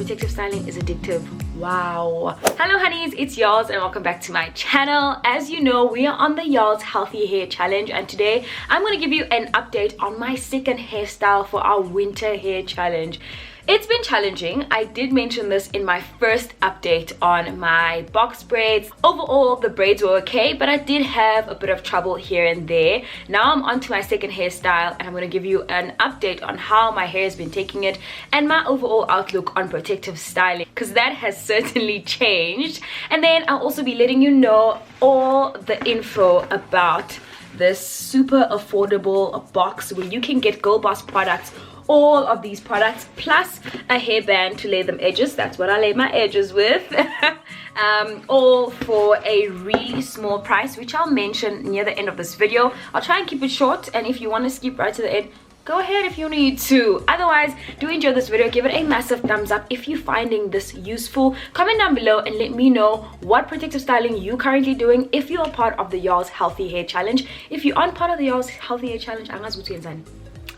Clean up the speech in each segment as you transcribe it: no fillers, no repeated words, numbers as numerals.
protective styling is addictive. Wow. Hello honeys, it's Yolz and welcome back to my channel. As you know, we are on the Yolz Healthy Hair Challenge, and today I'm going to give you an update on my second hairstyle for our winter hair challenge. It's been challenging. I did mention this in my first update on my box braids. Overall, the braids were okay, but I did have a bit of trouble here and there. Now I'm on to my second hairstyle, and I'm going to give you an update on how my hair has been taking it and my overall outlook on protective styling, because that has certainly changed. And then I'll also be letting you know all the info about this super affordable box where you can get GirlBoss products, all of these products plus a hairband to lay them edges. That's what I lay my edges with. All for a really small price, which I'll mention near the end of this video. I'll try and keep it short, and if you want to skip right to the end, go ahead if you need to. Otherwise, do enjoy this video. Give it a massive thumbs up if you're finding this useful. Comment down below and let me know what protective styling you're currently doing, if you're a part of the Yolz Healthy Hair Challenge. If you aren't part of the Yolz Healthy Hair Challenge,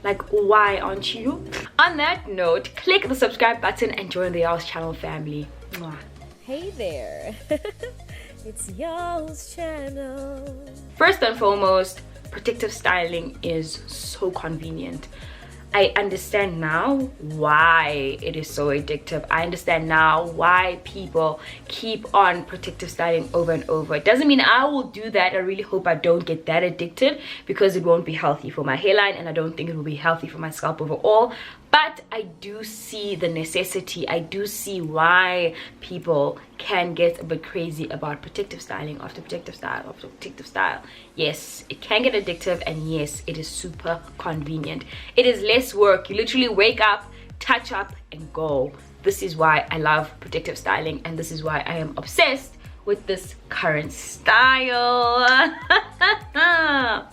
like, why aren't you? On that note, click the subscribe button and join the Yolz channel family. Mwah. Hey there. It's Yolz channel. First and foremost, protective styling is so convenient. I understand now why it is so addictive. I understand now why people keep on protective styling over and over. It doesn't mean I will do that. I really hope I don't get that addicted, because it won't be healthy for my hairline, and I don't think it will be healthy for my scalp overall. But I do see the necessity. I do see why people can get a bit crazy about protective styling after protective style after protective style. Yes, it can get addictive, and yes, it is super convenient. It is less work. You literally wake up, touch up, and go. This is why I love protective styling, and this is why I am obsessed with this current style.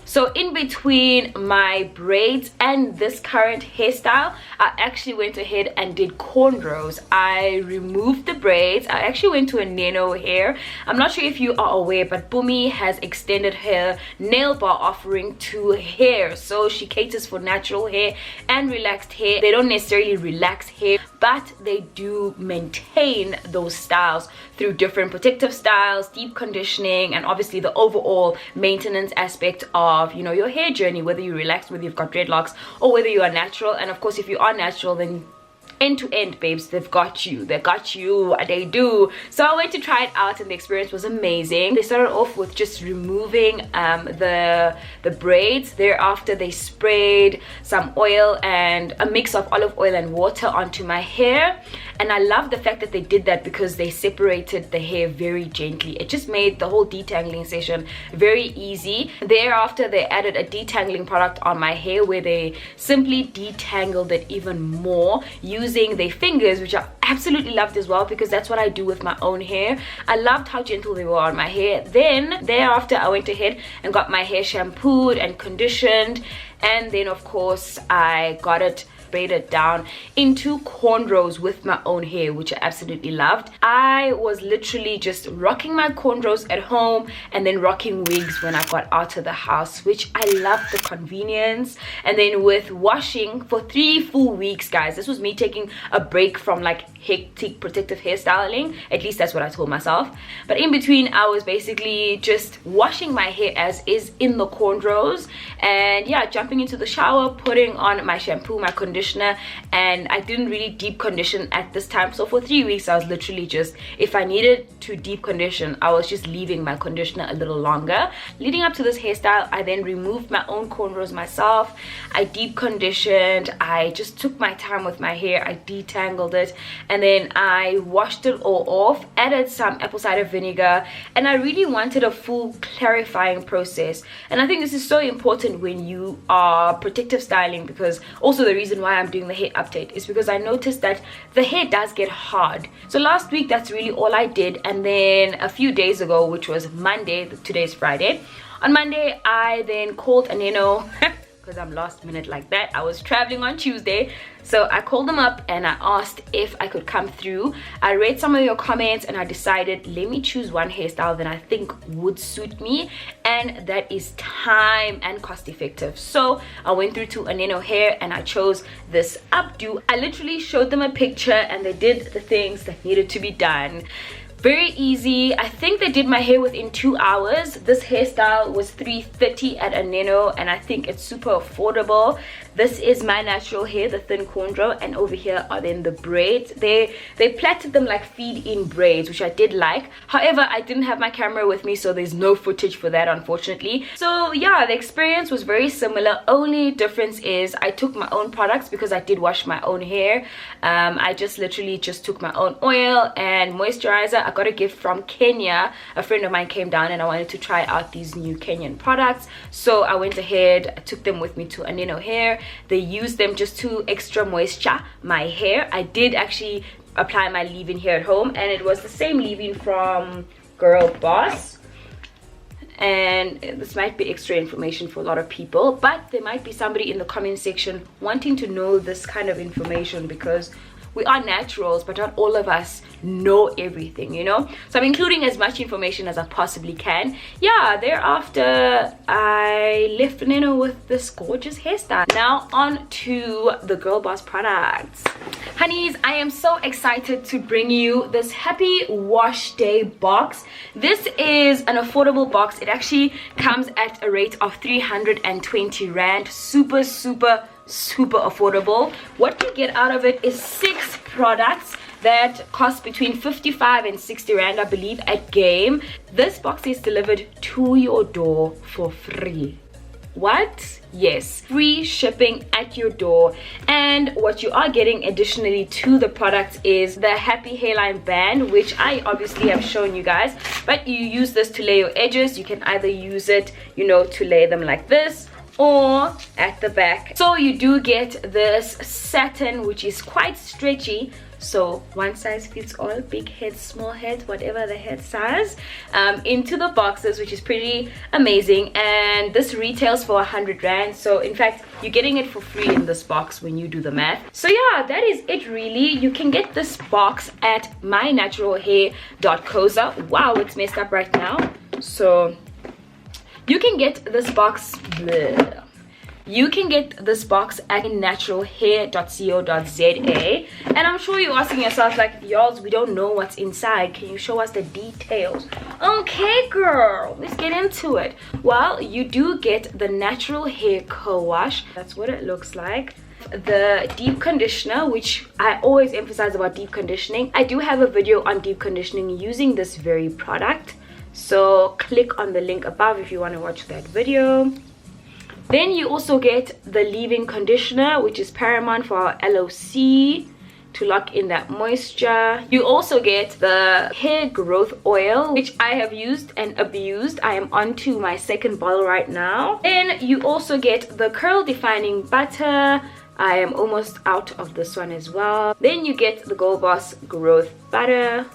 So in between my braids and this current hairstyle, I actually went ahead and did cornrows. I removed the braids. I actually went to Aneno hair. I'm not sure if you are aware, but Mpoomy has extended her nail bar offering to hair. So she caters for natural hair and relaxed hair. They don't necessarily relax hair, but they do maintain those styles through different protective styles, deep conditioning, and obviously the overall maintenance aspect of, you know, your hair journey, whether you're relaxed, whether you've got dreadlocks, or whether you are natural. And of course, if you are natural, then end to end, babes, they've got you. They got you. They do. So I went to try it out, and the experience was amazing. They started off with just removing the braids. Thereafter, they sprayed some oil and a mix of olive oil and water onto my hair. And I love the fact that they did that, because they separated the hair very gently. It just made the whole detangling session very easy. Thereafter, they added a detangling product on my hair, where they simply detangled it even more using their fingers, which I absolutely loved as well, because that's what I do with my own hair. I loved how gentle they were on my hair. Then thereafter, I went ahead and got my hair shampooed and conditioned, and then of course I got it braided down into cornrows with my own hair, which I absolutely loved. I was literally just rocking my cornrows at home and then rocking wigs when I got out of the house, which I loved the convenience. And then with washing for 3 full weeks, guys, this was me taking a break from like hectic protective hairstyling. At least that's what I told myself. But in between, I was basically just washing my hair as is in the cornrows, and yeah, jumping into the shower, putting on my shampoo, my conditioner, and I didn't really deep condition at this time. So for 3 weeks, I was literally just, if I needed to deep condition, I was just leaving my conditioner a little longer. Leading up to this hairstyle, I then removed my own cornrows myself. I deep conditioned. I just took my time with my hair. I detangled it, and then I washed it all off, added some apple cider vinegar, and I really wanted a full clarifying process. And I think this is so important when you are protective styling, because also the reason why I'm doing the hair update is because I noticed that the hair does get hard. So last week, that's really all I did. And then a few days ago, which was Monday, today's Friday, on Monday I then called Aneno because I'm last minute like that. I was traveling on Tuesday, so I called them up and I asked if I could come through. I read some of your comments and I decided, let me choose one hairstyle that I think would suit me, and that is time and cost effective. So I went through to Aneno Hair and I chose this updo. I literally showed them a picture and they did the things that needed to be done. Very easy. I think they did my hair within 2 hours. This hairstyle was $330 at Aneno, and I think it's super affordable. This is my natural hair, the thin cornrow, and over here are then the braids. They plaited them like feed-in braids, which I did like. However, I didn't have my camera with me, so there's no footage for that, unfortunately. So yeah, the experience was very similar. Only difference is I took my own products because I did wash my own hair. I just literally just took my own oil and moisturizer. I got a gift from Kenya. A friend of mine came down and I wanted to try out these new Kenyan products, so I went ahead, I took them with me to Aneno Hair. They used them just to extra moisture my hair. I did actually apply my leave-in here at home, and it was the same leave-in from GirlBoss. And this might be extra information for a lot of people, but there might be somebody in the comment section wanting to know this kind of information, because we are naturals, but not all of us know everything, you know. So I'm including as much information as I possibly can. Yeah, thereafter I left Aneno with this gorgeous hairstyle. Now on to the GirlBoss products. Honeys, I am so excited to bring you this happy wash day box. This is an affordable box. It actually comes at a rate of 320 Rand. Super affordable. What you get out of it is 6 products that cost between 55 and 60 Rand, I believe, at Game. This box is delivered to your door for free. What? Yes, free shipping at your door. And what you are getting additionally to the product is the happy hairline band, which I obviously have shown you guys, but you use this to lay your edges. You can either use it, you know, to lay them like this or at the back. So you do get this satin, which is quite stretchy, so one size fits all, big heads, small heads, whatever the head size, into the boxes, which is pretty amazing. And this retails for 100 Rand, so in fact you're getting it for free in this box when you do the math. So yeah, that is it really. You can get this box at mynaturalhair.coza. Wow, it's messed up right now. So you can get this box, bleh. You can get this box at naturalhair.co.za. And I'm sure you're asking yourself, like, Yolz, we don't know what's inside. Can you show us the details? Okay, girl, let's get into it. Well, you do get the natural hair co-wash. That's what it looks like. The deep conditioner, which I always emphasize about deep conditioning. I do have a video on deep conditioning using this very product. So click on the link above if you want to watch that video. Then you also get the leave-in conditioner, which is paramount for our LOC to lock in that moisture. You also get the hair growth oil, which I have used and abused. I am on to my second bottle right now. Then you also get the curl defining butter. I am almost out of this one as well. Then you get the GirlBoss growth butter.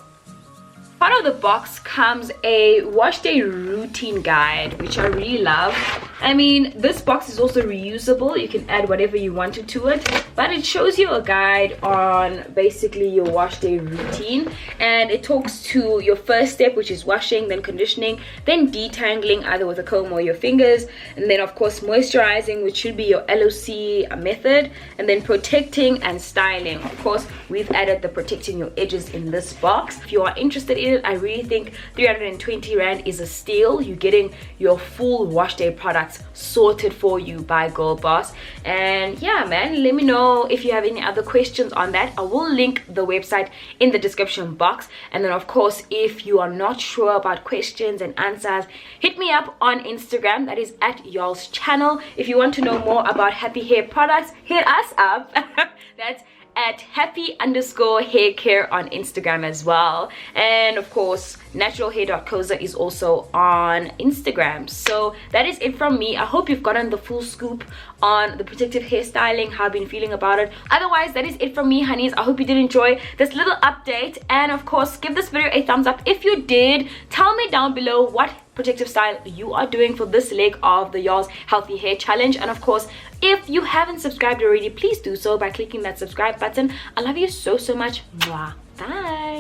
Part of the box comes a wash day routine guide, which I really love. I mean, this box is also reusable. You can add whatever you wanted to it, but it shows you a guide on basically your wash day routine, and it talks to your first step, which is washing, then conditioning, then detangling either with a comb or your fingers, and then of course moisturizing, which should be your LOC method, and then protecting and styling. Of course, we've added the protecting your edges in this box. If you are interested in it, I really think 320 Rand is a steal. You're getting your full wash day products sorted for you by GirlBoss. And yeah, man, let me know if you have any other questions on that. I will link the website in the description box. And then of course, if you are not sure about questions and answers, hit me up on Instagram. That is at Yolz channel. If you want to know more about happy hair products, hit us up. That's at happy_hair care on Instagram as well. And of course, naturalhair.coza is also on Instagram. So that is it from me. I hope you've gotten the full scoop on the protective hairstyling, how I've been feeling about it. Otherwise, that is it from me, honeys. I hope you did enjoy this little update, and of course, give this video a thumbs up if you did. Tell me down below what protective style you are doing for this leg of the Yolz healthy hair challenge. And of course, if you haven't subscribed already, please do so by clicking that subscribe button. I love you so much. Mwah. Bye.